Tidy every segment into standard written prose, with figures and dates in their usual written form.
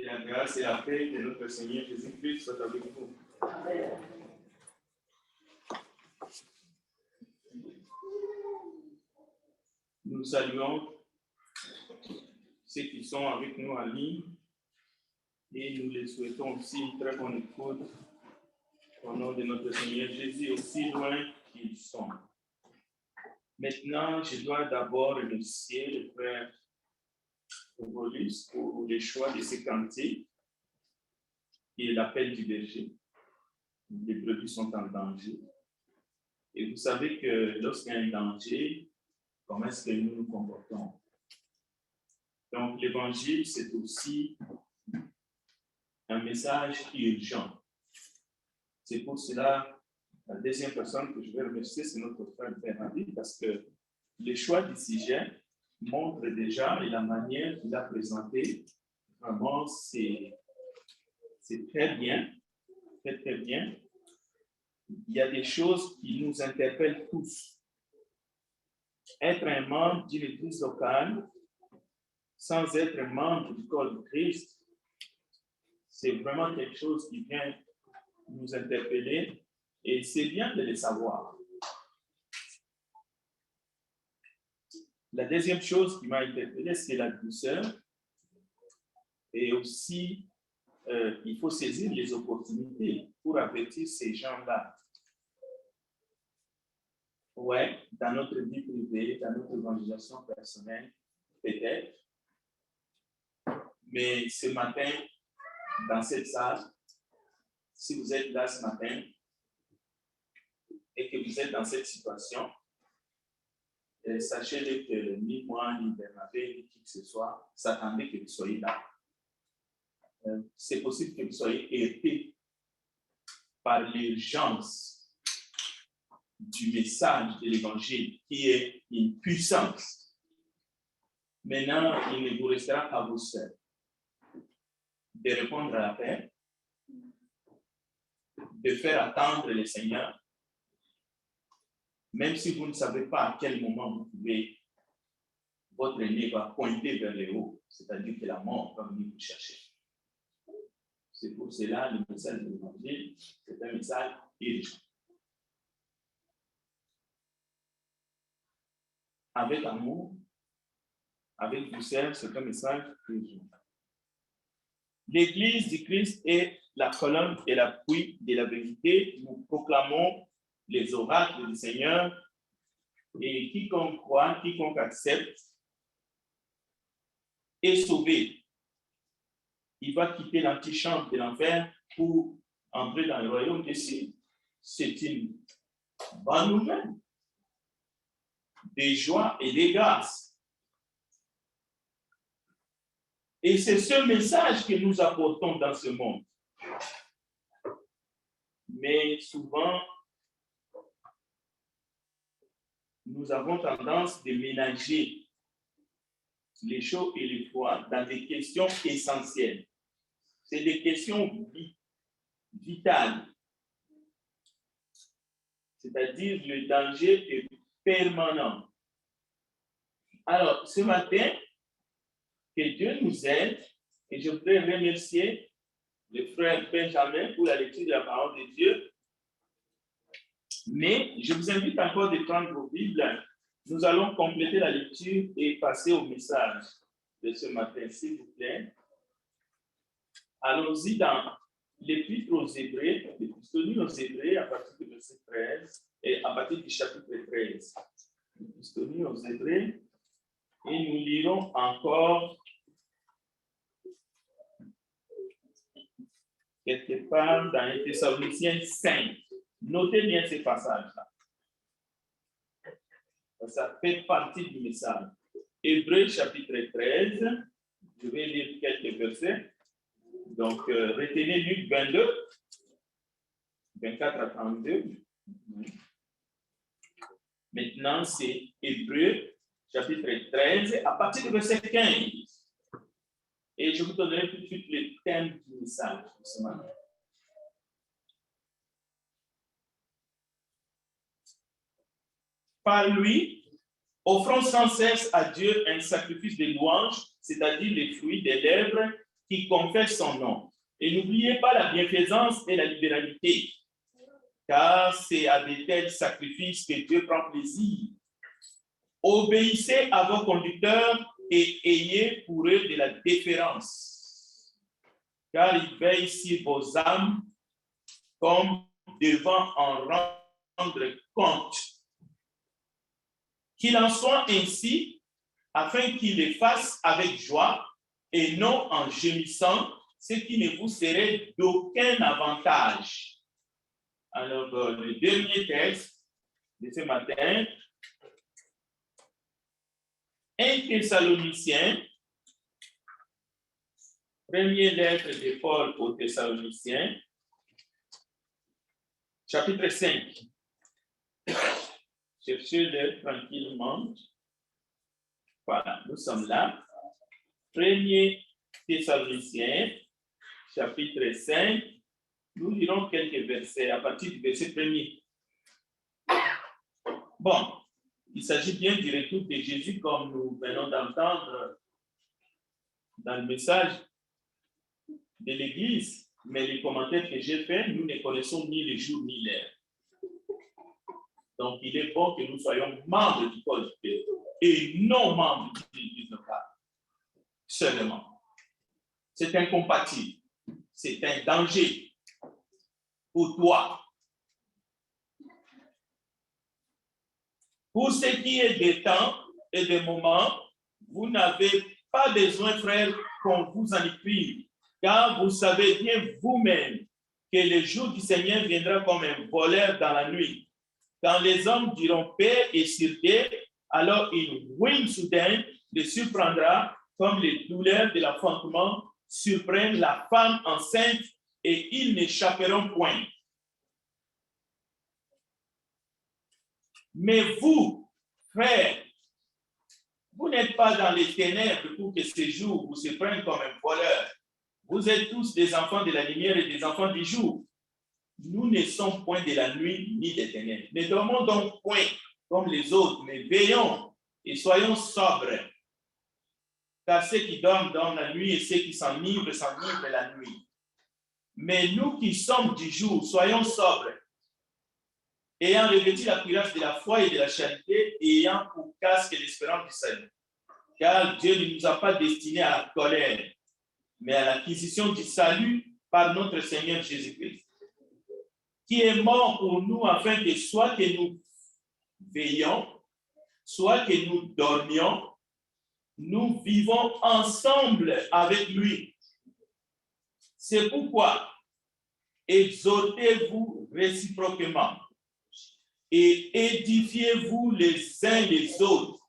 Que la grâce et la paix de notre Seigneur Jésus-Christ soient avec vous. Amen. Nous saluons ceux qui sont avec nous en ligne et nous les souhaitons aussi une très bonne écoute au nom de notre Seigneur Jésus, aussi loin qu'ils sont. Maintenant, je dois d'abord remercier le frère Obolus pour le choix de ce cantique qui est l'appel du berger. Les brebis sont en danger. Et vous savez que lorsqu'il y a un danger, comment est-ce que nous nous comportons? Donc, l'évangile, c'est aussi un message urgent. C'est pour cela, la deuxième personne que je vais remercier, c'est notre frère Bernard, parce que le choix du sujet montre déjà et la manière qu'il a présenté, vraiment, c'est très bien, très, très bien. Il y a des choses qui nous interpellent tous. Être un membre d'une église locale, sans être membre du corps de Christ, c'est vraiment quelque chose qui vient nous interpeller et c'est bien de le savoir. La deuxième chose qui m'a interpellé, c'est la douceur et aussi il faut saisir les opportunités pour avertir ces gens-là. Ouais, dans notre vie privée, dans notre évangélisation personnelle, peut-être. Mais ce matin, dans cette salle, si vous êtes là ce matin et que vous êtes dans cette situation, sachez-le que ni moi, ni Bernabé, ni qui que ce soit, s'attendait que vous soyez là. C'est possible que vous soyez heurtés par l'urgence du message de l'Évangile qui est une puissance. Maintenant, il ne vous restera qu'à vous seul de répondre à l'appel, de faire attendre le Seigneur, même si vous ne savez pas à quel moment vous pouvez, votre nez va pointer vers le haut, c'est-à-dire que la mort va venir vous chercher. C'est pour cela le message de l'Évangile, c'est un message urgent. Avec amour, avec douceur, c'est un message urgent. L'Église du Christ est la colonne et l'appui de la vérité. Nous proclamons les oracles du Seigneur et quiconque croit, quiconque accepte est sauvé. Il va quitter l'antichambre de l'enfer pour entrer dans le royaume des cieux. C'est une bonne nouvelle, des joies et des grâces. Et c'est ce message que nous apportons dans ce monde. Mais souvent, nous avons tendance de ménager les chauds et les froids dans des questions essentielles. C'est des questions vitales. C'est-à-dire le danger est permanent. Alors, ce matin, que Dieu nous aide, et je voudrais remercier le frère Benjamin pour la lecture de la parole de Dieu. Mais je vous invite encore de prendre vos Bibles. Nous allons compléter la lecture et passer au message de ce matin, s'il vous plaît. Allons-y dans l'Épître aux Hébreux, l'Épître aux Hébreux à partir du verset 13 et à partir du chapitre 13. L'Épître aux Hébreux, et nous lirons encore quelque part dans les Thessaloniciens 5. Notez bien ces passages-là. Ça fait partie du message. Hébreux chapitre 13, je vais lire quelques versets. Donc, retenez Luc 22, 24 à 32. Maintenant, c'est Hébreux chapitre 13, à partir du verset 15. Et je vous donnerai tout de suite le thème du message de ce matin. Par lui, offrons sans cesse à Dieu un sacrifice de louange, c'est-à-dire les fruits des lèvres, qui confessent son nom. Et n'oubliez pas la bienfaisance et la libéralité, car c'est à de tels sacrifices que Dieu prend plaisir. Obéissez à vos conducteurs et ayez pour eux de la déférence, car ils veillent sur vos âmes comme devant en rendre compte. Qu'il en soit ainsi, afin qu'ils les fassent avec joie et non en gémissant, ce qui ne vous serait d'aucun avantage. Alors, le dernier texte de ce matin, 1 Thessaloniciens, première lettre de Paul aux Thessaloniciens, chapitre 5. Cherchez-le tranquillement. Voilà, nous sommes là. 1 Thessaloniciens, chapitre 5. Nous lirons quelques versets à partir du verset 1er. Bon, il s'agit bien du retour de Jésus comme nous venons d'entendre dans le message de l'Église, mais les commentaires que j'ai faits, nous ne connaissons ni les jours ni l'heure. Donc, il est bon que nous soyons membres du corps de Dieu et non membres de l'Église locale seulement. C'est incompatible. C'est un danger pour toi. Pour ce qui est des temps et des moments, vous n'avez pas besoin, frères, qu'on vous en écrive, car vous savez bien vous-même que le jour du Seigneur viendra comme un voleur dans la nuit. Quand les hommes diront paix et sûreté, alors une ruine soudaine les surprendra comme les douleurs de l'enfantement surprennent la femme enceinte et ils n'échapperont point. Mais vous, frères, vous n'êtes pas dans les ténèbres pour que ce jour vous se prenne comme un voleur. Vous êtes tous des enfants de la lumière et des enfants du jour. Nous ne sommes point de la nuit ni des ténèbres. Ne dormons donc point comme les autres, mais veillons et soyons sobres. Car ceux qui dorment la nuit et ceux qui s'enivrent la nuit. Mais nous qui sommes du jour, soyons sobres, ayant revêtu la cuirasse de la foi et de la charité, et ayant pour casque l'espérance du salut. Car Dieu ne nous a pas destinés à la colère, mais à l'acquisition du salut par notre Seigneur Jésus-Christ, qui est mort pour nous afin que soit que nous veillions, soit que nous dormions, nous vivons ensemble avec lui. C'est pourquoi exhortez-vous réciproquement et édifiez-vous les uns les autres,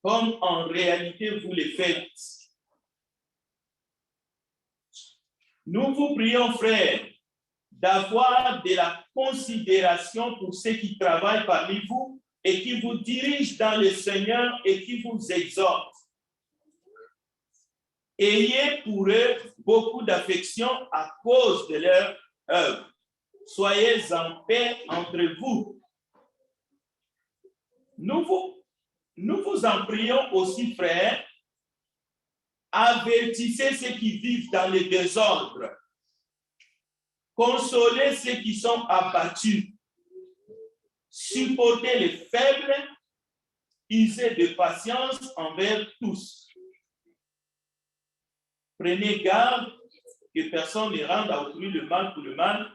comme en réalité vous le faites. Nous vous prions, frères, d'avoir de la considération pour ceux qui travaillent parmi vous et qui vous dirigent dans le Seigneur et qui vous exhortent. Ayez pour eux beaucoup d'affection à cause de leur œuvre. Soyez en paix entre vous. Nous vous en prions aussi, frères, avertissez ceux qui vivent dans le désordre. Consolez ceux qui sont abattus. Supportez les faibles. Usez de patience envers tous. Prenez garde que personne ne rende à autrui le mal pour le mal,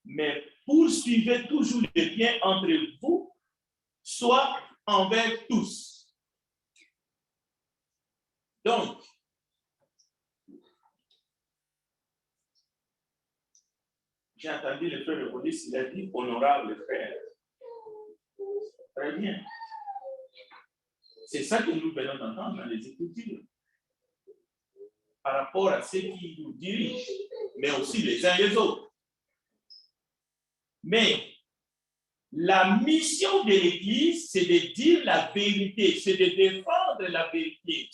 mais poursuivez toujours le bien entre vous, soit envers tous. Donc, j'ai entendu le frère de police, il a dit honorable frère. Très bien. C'est ça que nous venons d'entendre dans les Écritures. Par rapport à ceux qui nous dirigent, mais aussi les uns les autres. Mais la mission de l'Église, c'est de dire la vérité, c'est de défendre la vérité.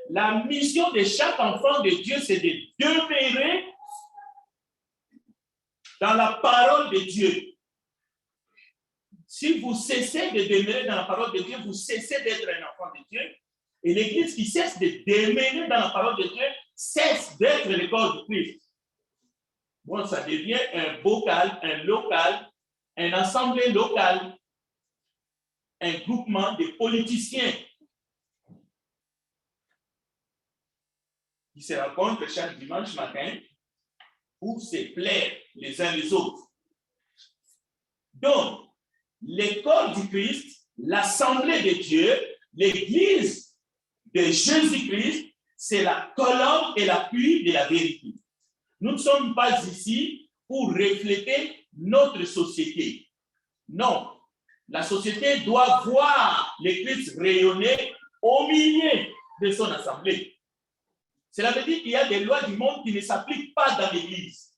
La mission de chaque enfant de Dieu, c'est de demeurer dans la parole de Dieu. Si vous cessez de demeurer dans la parole de Dieu, vous cessez d'être un enfant de Dieu. Et l'Église qui cesse de demeurer dans la parole de Dieu, cesse d'être le corps du Christ. Bon, ça devient un bocal, un local, un assemblée locale, un groupement de politiciens qui se rencontrent chaque dimanche matin pour se plaire les uns les autres. Donc, le corps du Christ, l'assemblée de Dieu, l'église de Jésus-Christ, c'est la colonne et l'appui de la vérité. Nous ne sommes pas ici pour refléter notre société. Non, la société doit voir le Christ rayonner au milieu de son assemblée. Cela veut dire qu'il y a des lois du monde qui ne s'appliquent pas dans l'Église.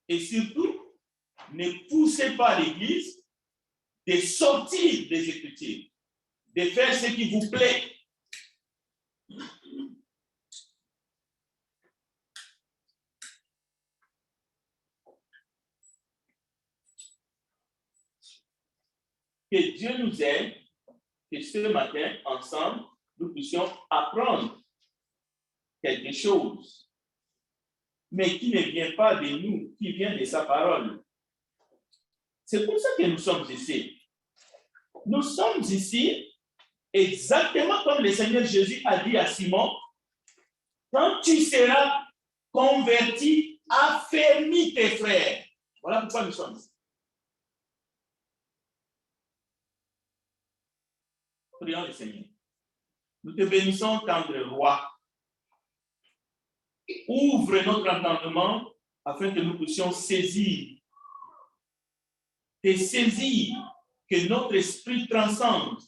Et surtout, ne poussez pas l'Église de sortir des Écritures, de faire ce qui vous plaît. Que Dieu nous aide, que ce matin, ensemble, nous puissions apprendre quelque chose, mais qui ne vient pas de nous, qui vient de sa parole. C'est pour ça que nous sommes ici. Nous sommes ici exactement comme le Seigneur Jésus a dit à Simon, quand tu seras converti, affermis tes frères. Voilà pourquoi nous sommes ici. Prions le Seigneur. Nous te bénissons, tendre roi. Ouvre notre entendement afin que nous puissions saisir, que notre esprit transcende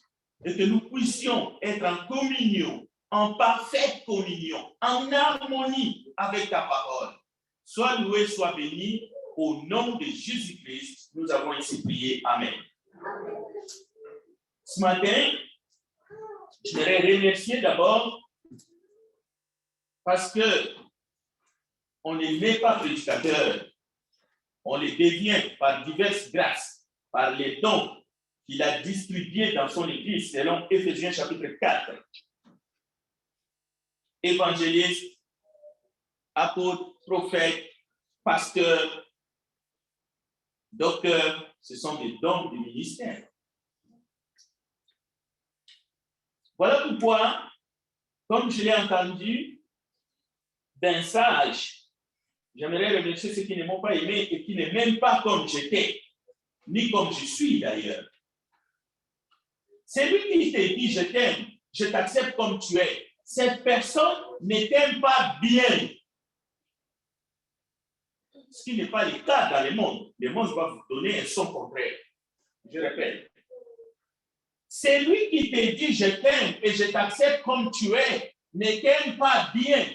et que nous puissions être en communion, en parfaite communion, en harmonie avec ta parole. Sois loué, sois béni. Au nom de Jésus-Christ, nous avons ainsi prié. Amen. Ce matin, je voudrais remercier d'abord parce que on n'est même pas prédicateur, on les devient par diverses grâces, par les dons qu'il a distribués dans son Église, selon Éphésiens chapitre 4. Évangéliste, apôtre, prophète, pasteur, docteur, ce sont des dons du ministère. Voilà pourquoi, comme je l'ai entendu d'un sage, j'aimerais remercier ceux qui ne m'ont pas aimé et qui ne m'aiment pas comme j'étais, ni comme je suis d'ailleurs. Celui qui te dit je t'aime, je t'accepte comme tu es, cette personne ne t'aime pas bien. Ce qui n'est pas le cas dans le monde. Le monde va vous donner un son contraire. Je répète. Celui qui te dit je t'aime et je t'accepte comme tu es, ne t'aime pas bien,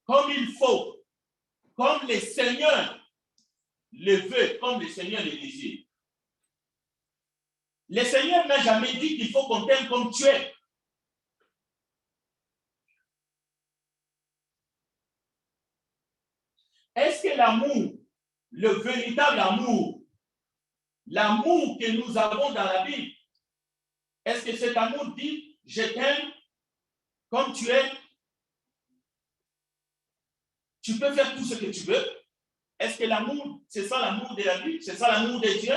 comme il faut, comme le Seigneur le veut, comme le Seigneur le désire. Le Seigneur n'a jamais dit qu'il faut qu'on t'aime comme tu es. Est-ce que l'amour, le véritable amour, l'amour que nous avons dans la Bible, est-ce que cet amour dit je t'aime comme tu es? Tu peux faire tout ce que tu veux. Est-ce que l'amour, c'est ça l'amour de la Bible? C'est ça l'amour de Dieu?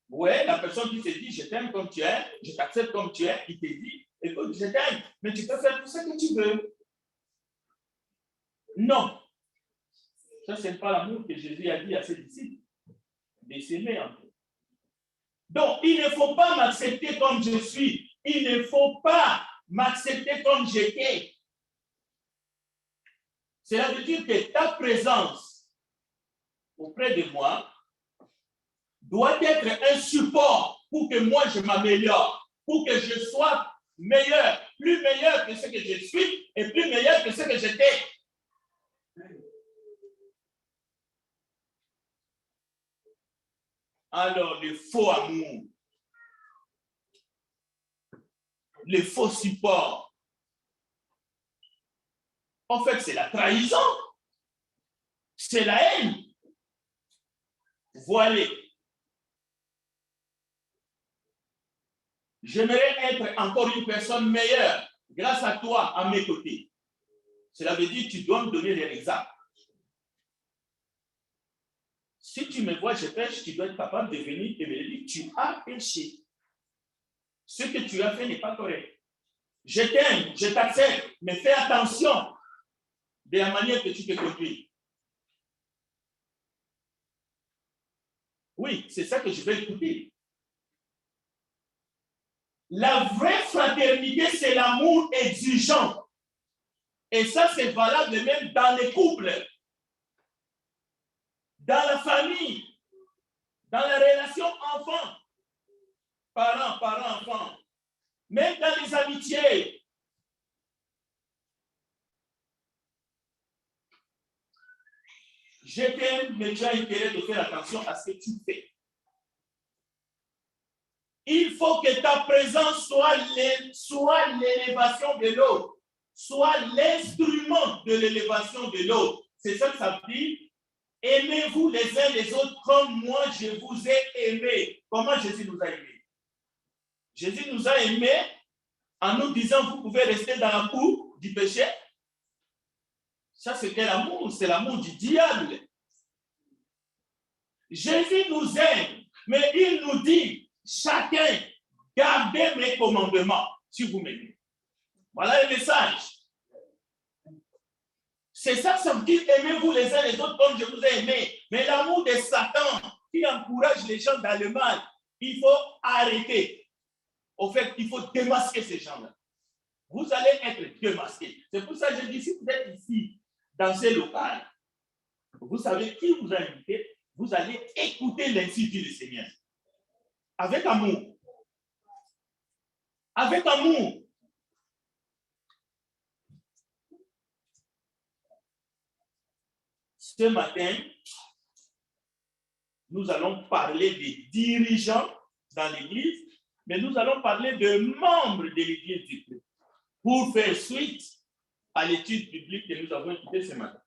Oui, la personne qui te dit je t'aime comme tu es, je t'accepte comme tu es, il te dit écoute, je t'aime, mais tu peux faire tout ce que tu veux. Non. Ça, ce n'est pas l'amour que Jésus a dit à ses disciples, de s'aimer en fait. Donc, il ne faut pas m'accepter comme je suis. Il ne faut pas m'accepter comme j'étais. Cela veut dire que ta présence auprès de moi doit être un support pour que moi je m'améliore, pour que je sois meilleur, plus meilleur que ce que je suis et plus meilleur que ce que j'étais. Alors, le faux amour, le faux support, en fait, c'est la trahison, c'est la haine. Voilée. J'aimerais être encore une personne meilleure grâce à toi, à mes côtés. Cela veut dire que tu dois me donner des exemples. Si tu me vois, je pêche, tu dois être capable de venir et me dire, tu as péché. Ce que tu as fait n'est pas correct. Je t'aime, je t'accepte, mais fais attention de la manière que tu te conduis. Oui, c'est ça que je vais écouter. La vraie fraternité, c'est l'amour exigeant. Et ça, c'est valable même dans les couples, dans la famille, dans la relation enfant, parent, enfant, même dans les amitiés. Je t'aime, mais tu as intérêt de faire attention à ce que tu fais. Il faut que ta présence soit l'élévation de l'autre, soit l'instrument de l'élévation de l'autre. C'est ça que ça veut dire. Aimez-vous les uns les autres comme moi je vous ai aimé. Comment Jésus nous a aimés? Jésus nous a aimés en nous disant, vous pouvez rester dans la boue du péché. Ça, c'était l'amour, c'est l'amour du diable. Jésus nous aime, mais il nous dit, chacun, gardez mes commandements si vous m'aimez. Voilà le message. C'est ça que ça veut dire, aimez-vous les uns les autres comme je vous ai aimé. Mais l'amour de Satan qui encourage les gens dans le mal, il faut arrêter. Au fait, il faut démasquer ces gens-là. Vous allez être démasqués. C'est pour ça que je dis, si vous êtes ici, dans ces locales, vous savez qui vous a invité, vous allez écouter l'insulte du Seigneur. Avec amour. Avec amour. Ce matin, nous allons parler des dirigeants dans l'Église, mais nous allons parler de membres de l'Église du Christ pour faire suite à l'étude biblique que nous avons écoutée ce matin.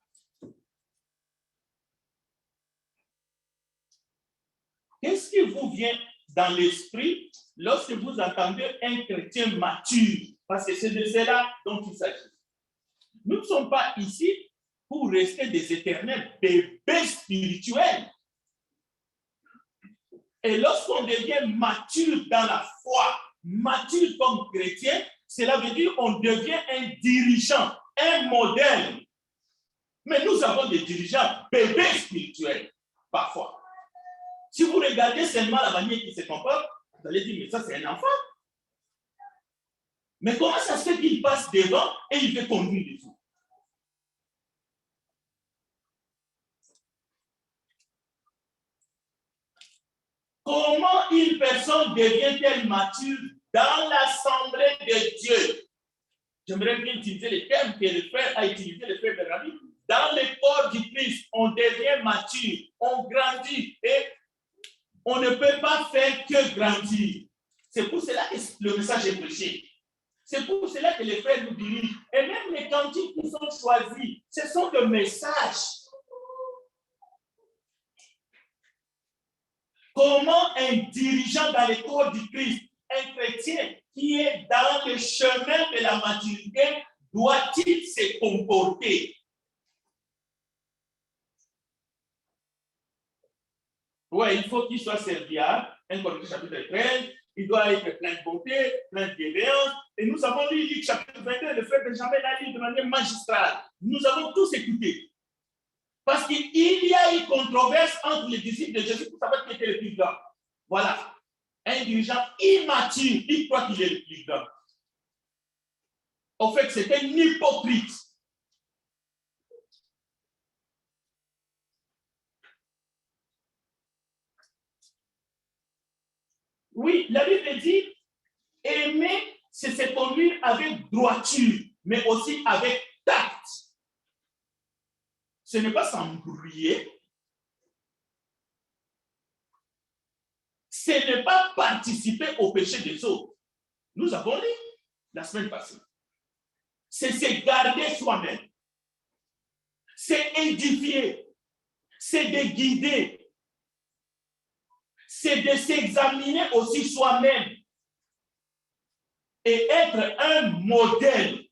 Qu'est-ce qui vous vient dans l'esprit lorsque vous entendez un chrétien mature? Parce que c'est de cela dont il s'agit. Nous ne sommes pas ici pour rester des éternels bébés spirituels. Et lorsqu'on devient mature dans la foi, mature comme chrétien, cela veut dire qu'on devient un dirigeant, un modèle. Mais nous avons des dirigeants bébés spirituels, parfois. Si vous regardez seulement la manière qu'il se comporte, vous allez dire, mais ça c'est un enfant. Mais comment ça se fait qu'il passe devant et il veut conduire les autres? Comment une personne devient-elle mature dans l'assemblée de Dieu? J'aimerais bien utiliser les termes que le frère a utilisé, le frère Berami. Dans le corps du Christ, on devient mature, on grandit et on ne peut pas faire que grandir. C'est pour cela que le message est prêché. C'est pour cela que les frères nous dirigent. Et même les cantiques qui sont choisis, ce sont des messages. Comment un dirigeant dans le corps du Christ, un chrétien qui est dans le chemin de la maturité, doit-il se comporter? Oui, il faut qu'il soit serviable. 1 Corinthiens chapitre 13, il doit être plein de bonté, plein de bienveillance. Et nous avons lu Luc chapitre 22, le frère Benjamin l'a lu de manière magistrale. Nous avons tous écouté. Parce qu'il y a une controverse entre les disciples de Jésus pour savoir qui était le plus grand. Voilà. Un dirigeant immature, il croit qu'il est le plus grand. En fait, c'est un hypocrite. Oui, la Bible dit, aimer, c'est se conduire avec droiture, mais aussi avec tact. Ce n'est pas s'embrouiller. Ce n'est pas participer au péché des autres. Nous avons lu la semaine passée. C'est se garder soi-même. C'est édifier. C'est de guider. C'est de s'examiner aussi soi-même. et être un modèle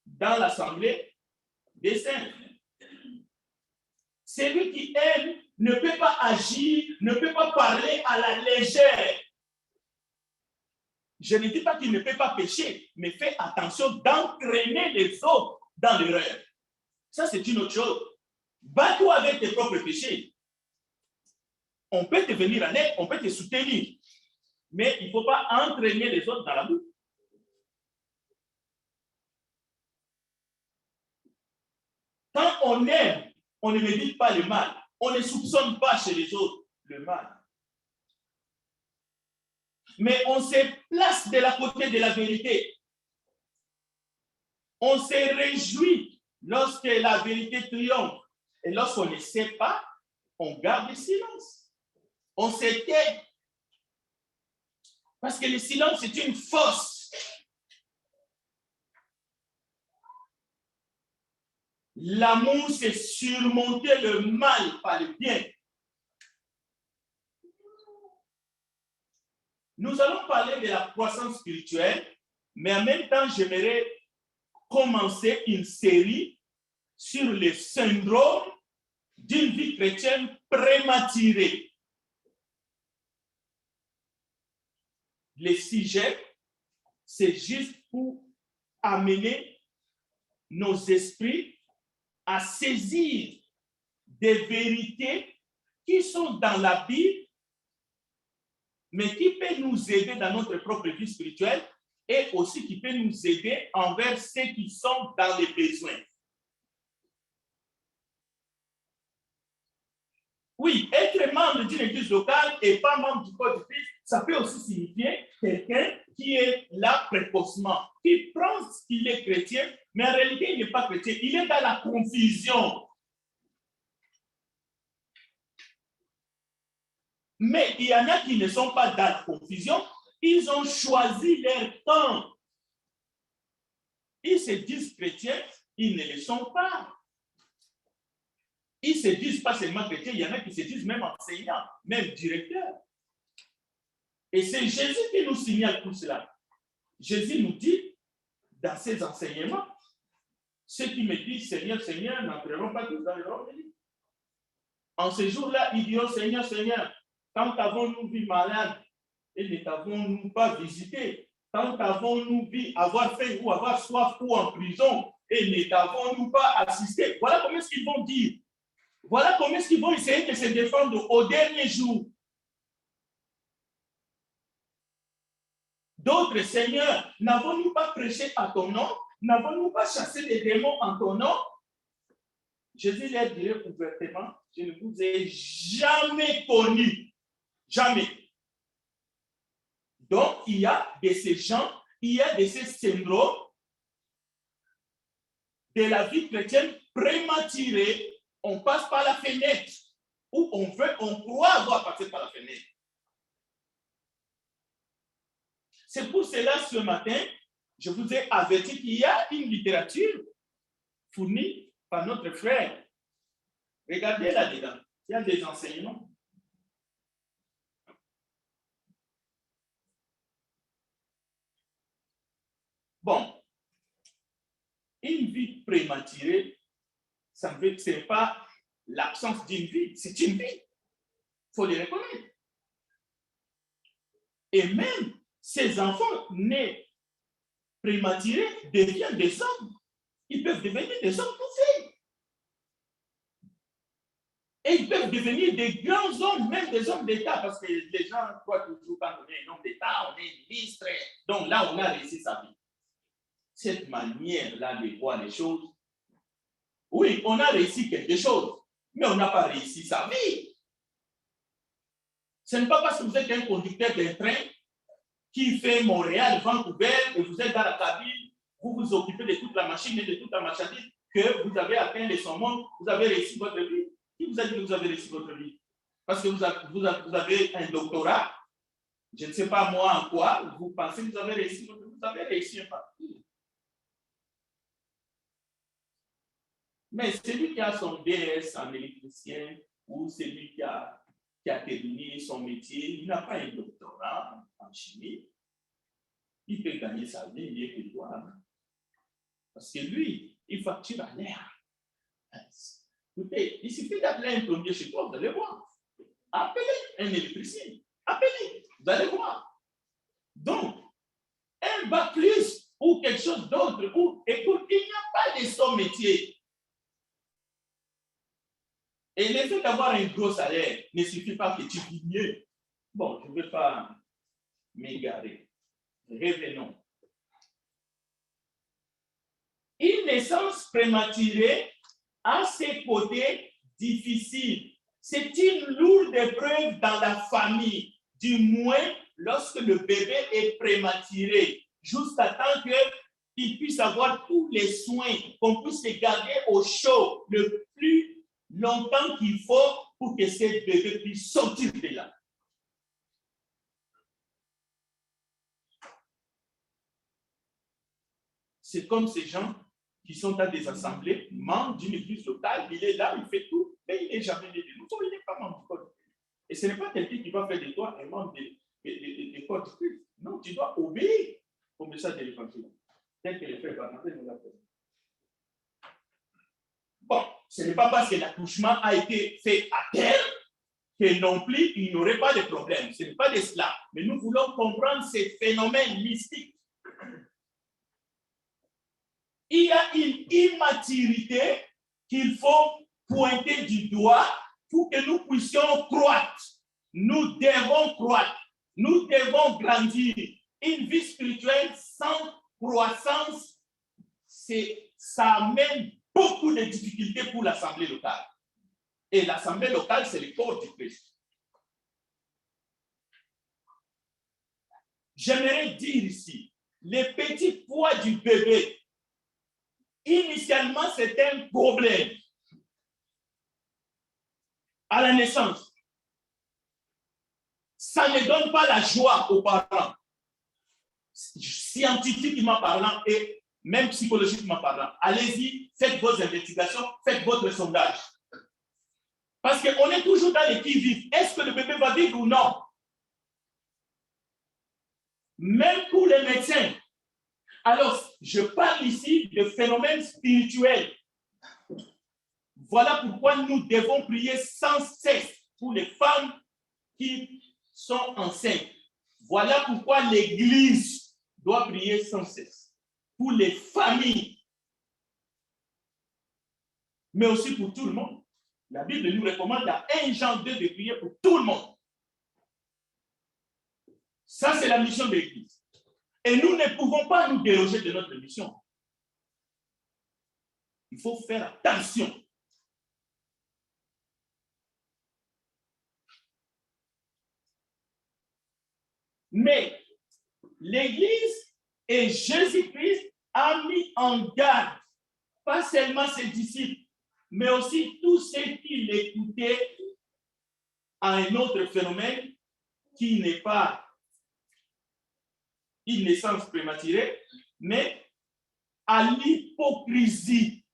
dans l'assemblée des saints. Celui qui aime ne peut pas agir, ne peut pas parler à la légère. Je ne dis pas qu'il ne peut pas pécher, mais fais attention d'entraîner les autres dans l'erreur. Ça, c'est une autre chose. Bats-toi avec tes propres péchés. On peut te venir en aide, on peut te soutenir, mais il ne faut pas entraîner les autres dans la boue. Quand on aime, on ne médite pas le mal. On ne soupçonne pas chez les autres le mal. Mais on se place de la côté de la vérité. On se réjouit lorsque la vérité triomphe. Et lorsqu'on ne sait pas, on garde le silence. On se tait. Parce que le silence, c'est une force. L'amour, c'est surmonter le mal par le bien. Nous allons parler de la croissance spirituelle, mais en même temps, j'aimerais commencer une série sur le syndrome d'une vie chrétienne prématurée. Le sujet, c'est juste pour amener nos esprits à saisir des vérités qui sont dans la Bible, mais qui peuvent nous aider dans notre propre vie spirituelle et aussi qui peuvent nous aider envers ceux qui sont dans les besoins. Oui, être membre d'une église locale et pas membre du corps de Christ, ça peut aussi signifier quelqu'un qui est là précocement, qui pense qu'il est chrétien, mais en réalité, il n'est pas chrétien. Il est dans la confusion. Mais il y en a qui ne sont pas dans la confusion. Ils ont choisi leur temps. Ils se disent chrétiens, ils ne le sont pas. Ils se disent pas seulement chrétiens, il y en a qui se disent même enseignants, même directeurs. Et c'est Jésus qui nous signale tout cela. Jésus nous dit, dans ses enseignements, ceux qui me disent Seigneur, Seigneur, n'entreront pas tous dans le royaume de Dieu. En ce jour-là, ils diront Seigneur, Seigneur, quand avons-nous vu malade et ne t'avons-nous pas visité? Quand avons-nous vu avoir faim ou avoir soif ou en prison et ne t'avons-nous pas assisté? Voilà comment est-ce qu'ils vont dire. Voilà comment est-ce qu'ils vont essayer de se défendre au dernier jour. D'autres, Seigneur, n'avons-nous pas prêché à ton nom? N'avons-nous pas chassé des démons en ton nom? Jésus leur dirait ouvertement, je ne vous ai jamais connu. Jamais. Donc, il y a de ces gens, il y a de ces syndromes de la vie chrétienne prématurée. On passe par la fenêtre, ou on croit avoir passé par la fenêtre. C'est pour cela, ce matin, je vous ai averti qu'il y a une littérature fournie par notre frère. Regardez là-dedans, il y a des enseignements. Bon, une vie prématurée, ça ne veut pas l'absence d'une vie, c'est une vie. Il faut le reconnaître. Et même ces enfants nés prématurés deviennent des hommes. Ils peuvent devenir des hommes tout faits. Et ils peuvent devenir des grands hommes, même des hommes d'État, parce que les gens croient toujours quand on est un homme d'État, on est ministre. Donc là, on a réussi sa vie. Cette manière-là de voir les choses, oui, on a réussi quelque chose, mais on n'a pas réussi sa vie. Ce n'est pas parce que vous êtes un conducteur d'un train qui fait Montréal, Vancouver, et vous êtes dans la cabine, vous vous occupez de toute la machine et de toute la marchandise, que vous avez atteint le summum, vous avez réussi votre vie. Qui vous a dit que vous avez réussi votre vie? Parce que vous avez un doctorat, je ne sais pas moi en quoi, vous pensez que vous avez réussi votre vie, vous avez réussi un parcours. Mais celui qui a son DS en électricien ou celui qui a terminé son métier, il n'a pas un doctorat en chimie. il peut gagner sa vie mieux que toi. Hein? Parce que lui, il facture à l'air. Écoutez, il suffit d'appeler un plombier chez toi, vous allez voir. Appelez un électricien. Appelez, vous allez voir. Donc, un bac plus ou quelque chose d'autre, écoute, il n'y a pas de son métier. Et le fait d'avoir un gros salaire ne suffit pas que tu vis mieux. Bon, je ne vais pas m'égarer. Revenons. Une naissance prématurée a ses côtés difficiles. C'est une lourde épreuve dans la famille, du moins lorsque le bébé est prématuré, jusqu'à temps qu'il puisse avoir tous les soins, qu'on puisse le garder au chaud le plus longtemps qu'il faut pour que ce bébé puisse sortir de là. C'est comme ces gens qui sont dans des assemblées, membres d'une église locale, il est là, il fait tout, mais il n'est jamais né de nous. Il n'est pas membre du code. Et ce n'est pas quelqu'un qui va faire de toi un membre de code du Christ. Non, tu dois obéir au message de l'évangile. Tel que le frère Barnabé nous l'a fait. Bon, ce n'est pas parce que l'accouchement a été fait à terre que non plus il n'y aurait pas de problème. Ce n'est pas de cela. Mais nous voulons comprendre ces phénomènes mystiques. Il y a une immaturité qu'il faut pointer du doigt pour que nous puissions croître. Nous devons croître. Nous devons grandir. Une vie spirituelle sans croissance, ça amène beaucoup de difficultés pour l'assemblée locale. Et l'assemblée locale, c'est le corps du Christ. J'aimerais dire ici, le petit poids du bébé, initialement, c'était un problème à la naissance. Ça ne donne pas la joie aux parents. Scientifiquement parlant et même psychologiquement parlant. Allez-y, faites vos investigations, faites votre sondage. Parce qu'on est toujours dans les qui-vive. Est-ce que le bébé va vivre ou non? Même pour les médecins. Alors, je parle ici de phénomènes spirituels. Voilà pourquoi nous devons prier sans cesse pour les femmes qui sont enceintes. Voilà pourquoi l'Église doit prier sans cesse. Pour les familles. Mais aussi pour tout le monde. La Bible nous recommande dans 1 Jean 2 de prier pour tout le monde. Ça, c'est la mission de l'Église. Et nous ne pouvons pas nous déroger de notre mission. Il faut faire attention. Mais l'Église et Jésus-Christ a mis en garde, pas seulement ses disciples, mais aussi tous ceux qui l'écoutaient à un autre phénomène qui n'est pas une naissance prématurée, mais à l'hypocrisie.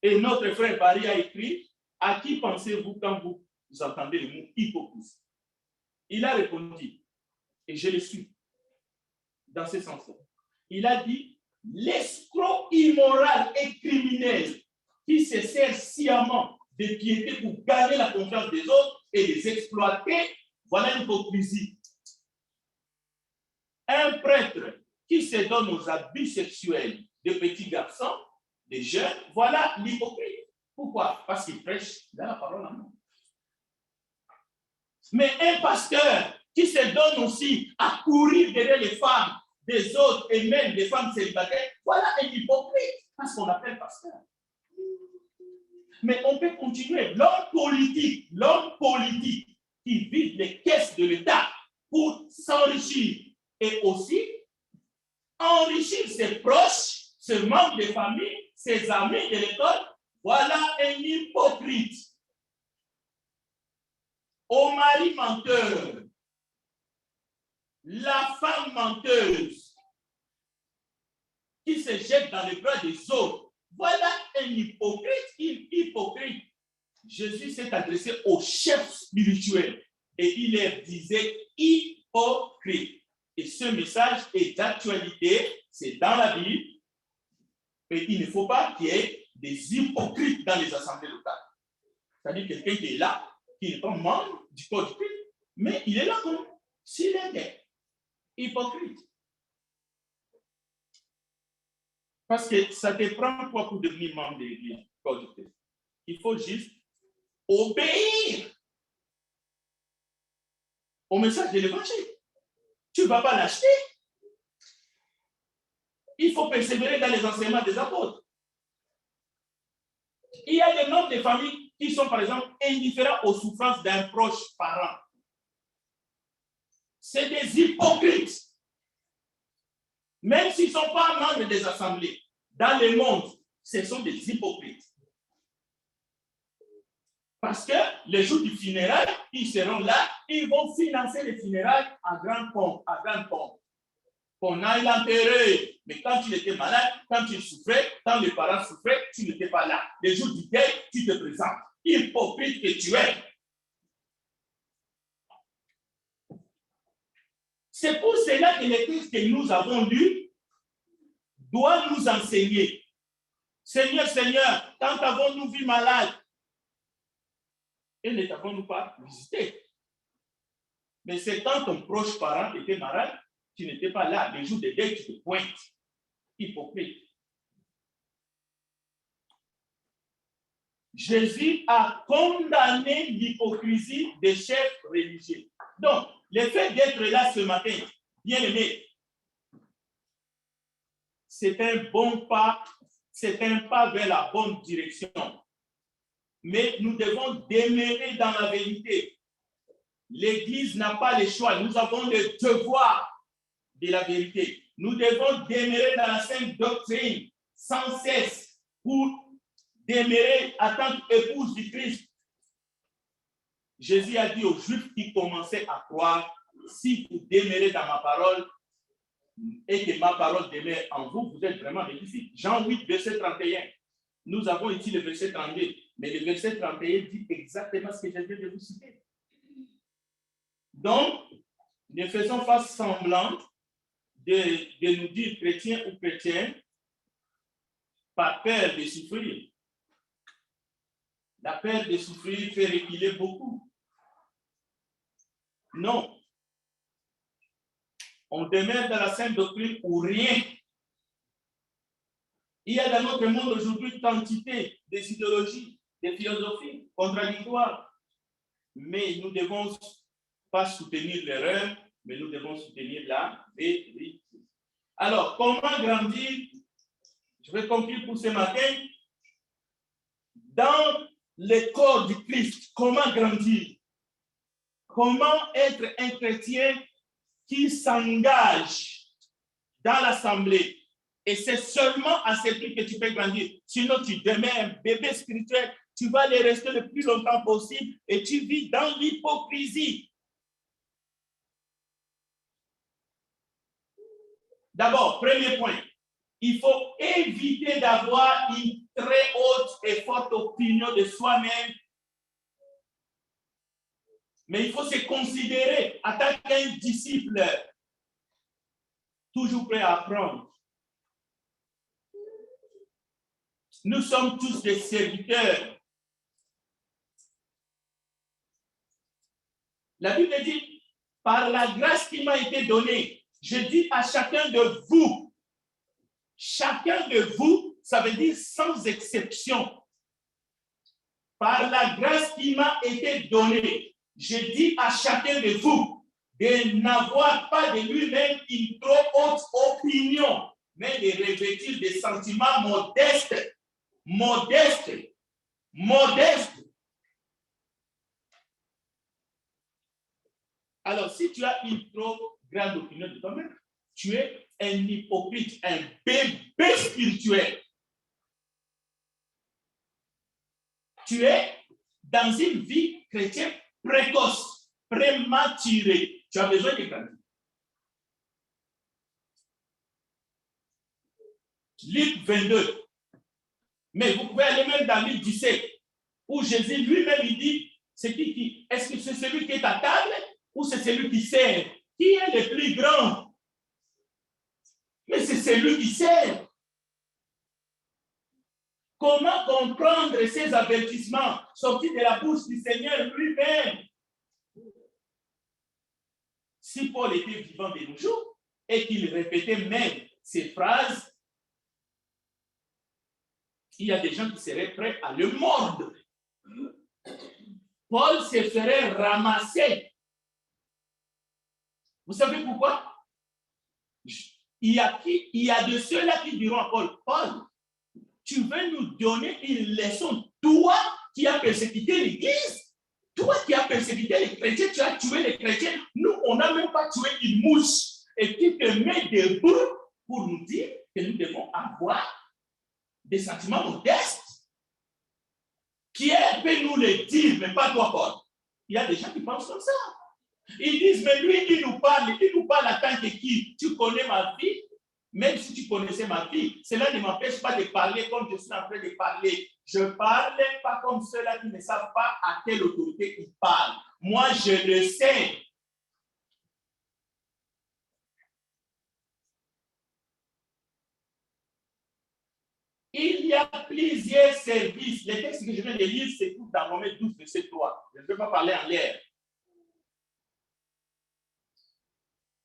Et notre frère Barry a écrit, à qui pensez-vous quand vous entendez le mot hypocrisie? Il a répondu, et je le suis dans ce sens-là. Il a dit, l'escroc immoral et criminel qui se sert sciemment de piété pour gagner la confiance des autres et les exploiter, voilà l'hypocrisie. Un prêtre qui se donne aux abus sexuels de petits garçons, des jeunes, voilà l'hypocrite. Pourquoi? Parce qu'il prêche dans la parole en nous. Mais un pasteur qui se donne aussi à courir derrière les femmes des autres et même des femmes célibataires, voilà un hypocrite, parce qu'on l'appelle pasteur. Mais on peut continuer. L'homme politique qui vide les caisses de l'État pour s'enrichir et aussi enrichir ses proches, ses membres de famille, ses amis de l'école, voilà un hypocrite. Au mari menteur, la femme menteuse qui se jette dans les bras des autres, voilà un hypocrite, Jésus s'est adressé au chef spirituel et il leur disait hypocrite. Et ce message est d'actualité, c'est dans la Bible, et il ne faut pas qu'il y ait des hypocrites dans les assemblées locales. C'est-à-dire quelqu'un qui est là, qui n'est pas membre du corps du Christ, mais il est là comme s'il était hypocrite. Parce que ça te prend quoi pour devenir membre de l'Église, du corps du Christ? Il faut juste obéir au message de l'Évangile. Tu ne vas pas l'acheter. Il faut persévérer dans les enseignements des apôtres. Il y a des membres de famille qui sont, par exemple, indifférents aux souffrances d'un proche parent. C'est des hypocrites. Même s'ils ne sont pas membres des assemblées, dans le monde, ce sont des hypocrites. Parce que les jours du funérail, ils seront là, ils vont financer les funérailles à grand pompe, à grande pompe. On aille l'enterrer. Mais quand tu étais malade, quand tu souffrais, quand les parents souffraient, tu n'étais pas là. Les jours du deuil, tu te présentes. Hypocrite que tu es. C'est pour cela que les textes que nous avons lus doivent nous enseigner. Seigneur, Seigneur, quand avons-nous vu malade? Et ne t'avons-nous pas visité? Mais c'est quand ton proche parent était malade, tu n'étais pas là. Les jours de deuil, tu te pointes. Hypocrite. Jésus a condamné l'hypocrisie des chefs religieux. Donc, le fait d'être là ce matin, bien aimé, c'est un bon pas, c'est un pas vers la bonne direction. Mais nous devons demeurer dans la vérité. L'Église n'a pas le choix. Nous avons le devoir de la vérité. Nous devons demeurer dans la sainte doctrine sans cesse pour demeurer en tant qu'épouse du Christ. Jésus a dit aux Juifs qui commençaient à croire, si vous demeurez dans ma parole et que ma parole demeure en vous, vous êtes vraiment mes disciples. Jean 8, verset 31. Nous avons ici le verset 32, mais le verset 31 dit exactement ce que je viens de vous citer. Donc, ne faisons pas semblant de nous dire chrétiens ou chrétiens par peur de souffrir. La peur de souffrir fait reculer beaucoup. Non. On demeure dans la sainte doctrine ou rien. Il y a dans notre monde aujourd'hui quantité des idéologies, des philosophies contradictoires. Mais nous ne devons pas soutenir l'erreur, mais nous devons soutenir la vérité. Alors, comment grandir? Je vais conclure pour ce matin. Dans le corps du Christ, comment grandir? Comment être un chrétien qui s'engage dans l'assemblée? Et c'est seulement à ce prix que tu peux grandir. Sinon, tu demeures un bébé spirituel. Tu vas le rester le plus longtemps possible et tu vis dans l'hypocrisie. D'abord, premier point, il faut éviter d'avoir une très haute et forte opinion de soi-même. Mais il faut se considérer en tant qu'un disciple, toujours prêt à apprendre. Nous sommes tous des serviteurs. La Bible dit, par la grâce qui m'a été donnée, je dis à chacun de vous, ça veut dire sans exception. Par la grâce qui m'a été donnée, je dis à chacun de vous de n'avoir pas de lui-même une trop haute opinion, mais de revêtir des sentiments modestes. Alors, si tu as une trop grande opinion de toi-même, tu es un hypocrite, un bébé spirituel. Tu es dans une vie chrétienne précoce, prématurée. Tu as besoin de grandir. Luc 22. Mais vous pouvez aller même dans Luc 17, où Jésus lui-même il dit, Est-ce que c'est celui qui est à table ou c'est celui qui sert? Qui est le plus grand? Mais c'est celui qui sert. Comment comprendre ces avertissements sortis de la bouche du Seigneur lui-même? Si Paul était vivant de nos jours et qu'il répétait même ces phrases, il y a des gens qui seraient prêts à le mordre. Paul se ferait ramasser. Vous savez pourquoi? Il y a de ceux-là qui diront à Paul, Paul, tu veux nous donner une leçon, toi qui as persécuté l'Église, toi qui as persécuté les chrétiens, tu as tué les chrétiens, nous, on n'a même pas tué une mouche, et tu te mets debout pour nous dire que nous devons avoir des sentiments modestes. Qui peut nous le dire, mais pas toi, Paul? Il y a des gens qui pensent comme ça. Ils disent, mais lui, il nous parle en tant que qui? Tu connais ma vie? Même si tu connaissais ma vie, cela ne m'empêche pas de parler comme je suis en train de parler. Je ne parle pas comme ceux-là qui ne savent pas à quelle autorité ils parlent. Moi, je le sais. Il y a plusieurs services. Les textes que je viens de lire, c'est tout dans Romains 12, verset 3. Je ne vais pas parler en l'air.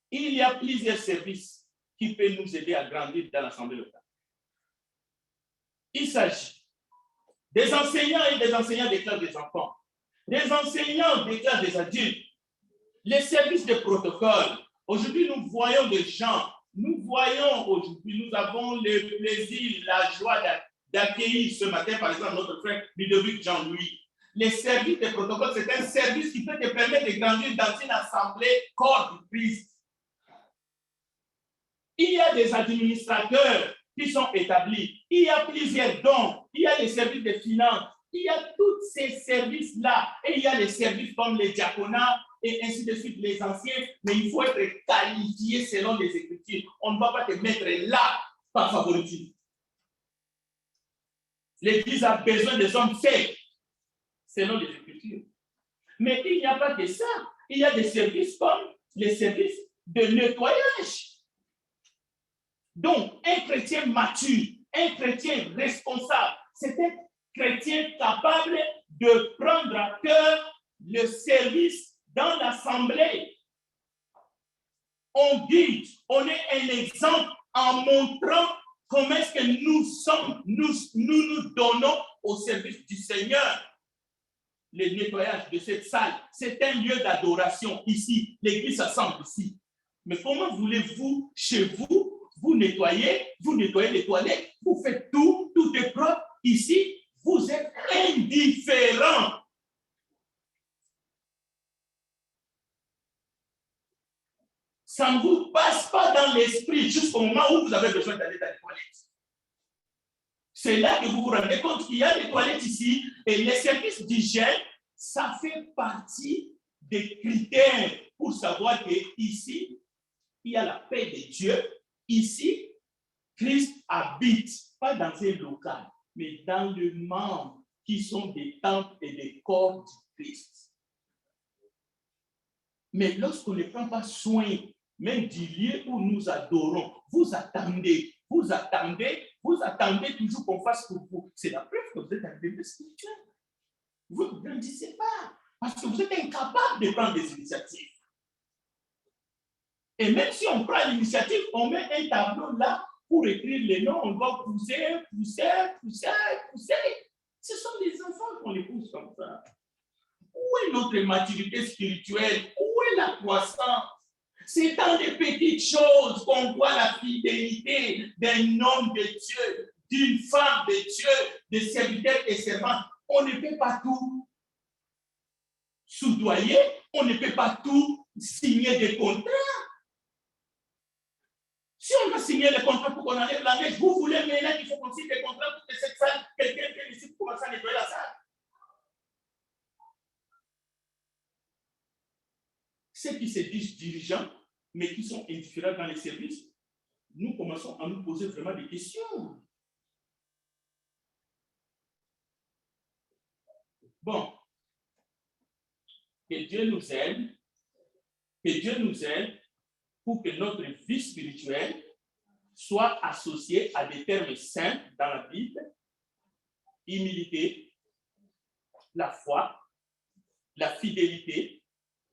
Il y a plusieurs services qui peuvent nous aider à grandir dans l'assemblée locale. Il s'agit des enseignants et des enseignants des classes des enfants, des enseignants des classes des adultes, les services de protocole. Aujourd'hui, nous voyons des gens, nous avons le plaisir, la joie d'accueillir ce matin, par exemple, notre frère Ludovic Jean-Louis. Les services de protocole, c'est un service qui peut te permettre de grandir dans une assemblée corps du Christ. Il y a des administrateurs qui sont établis. Il y a plusieurs dons. Il y a les services de finance. Il y a tous ces services-là. Et il y a les services comme les diaconats et ainsi de suite, les anciens. Mais il faut être qualifié selon les Écritures. On ne va pas te mettre là par favoritisme. L'Église a besoin des hommes faits selon les Écritures. Mais il n'y a pas que ça. Il y a des services comme les services de nettoyage. Donc, un chrétien mature, un chrétien responsable, c'est un chrétien capable de prendre à cœur le service dans l'assemblée. On guide, on est un exemple en montrant comment est-ce que nous donnons au service du Seigneur. Le nettoyage de cette salle, c'est un lieu d'adoration ici. L'église s'assemble ici. Mais comment voulez-vous, chez vous, vous nettoyez les toilettes, vous faites tout est propre. Ici, vous êtes indifférent. Ça ne vous passe pas dans l'esprit jusqu'au moment où vous avez besoin d'aller dans les toilettes. C'est là que vous vous rendez compte qu'il y a des toilettes ici et les services d'hygiène, ça fait partie des critères pour savoir qu'ici, il y a la paix de Dieu. Ici, Christ habite, pas dans un local, mais dans les membres qui sont des temples et des corps du Christ. Mais lorsqu'on ne prend pas soin, même du lieu où nous adorons, vous attendez toujours qu'on fasse pour vous. C'est la preuve que vous êtes un bébé spirituel. Vous ne grandissez pas, parce que vous êtes incapable de prendre des initiatives. Et même si on prend l'initiative, on met un tableau là pour écrire les noms, on va pousser. Ce sont des enfants qu'on les pousse comme ça. Où est notre maturité spirituelle? Où est la croissance? C'est dans les petites choses qu'on voit la fidélité d'un homme de Dieu, d'une femme de Dieu, de serviteurs et servantes. On ne peut pas tout soudoyer, on ne peut pas tout signer des contrats. Si on va signer les contrats pour qu'on enlève la neige, vous voulez maintenant qu'il faut qu'on signe des contrats pour que cette salle, quelqu'un vienne ici pour commencer à nettoyer la salle. Ceux qui se disent dirigeants, mais qui sont indifférents dans les services, nous commençons à nous poser vraiment des questions. Bon, Que Dieu nous aide. Que Dieu nous aide pour que notre vie spirituelle soit associée à des termes simples dans la Bible. Humilité, la foi, la fidélité,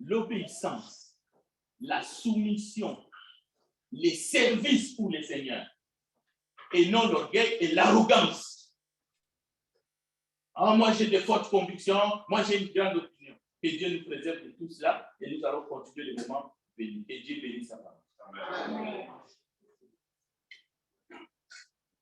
l'obéissance, la soumission, les services pour le Seigneur, et non l'orgueil et l'arrogance. Ah, moi j'ai de fortes convictions, moi j'ai une grande opinion. Que Dieu nous préserve de tout cela et nous allons continuer le moment béni. Que Dieu bénisse sa parole. Amen.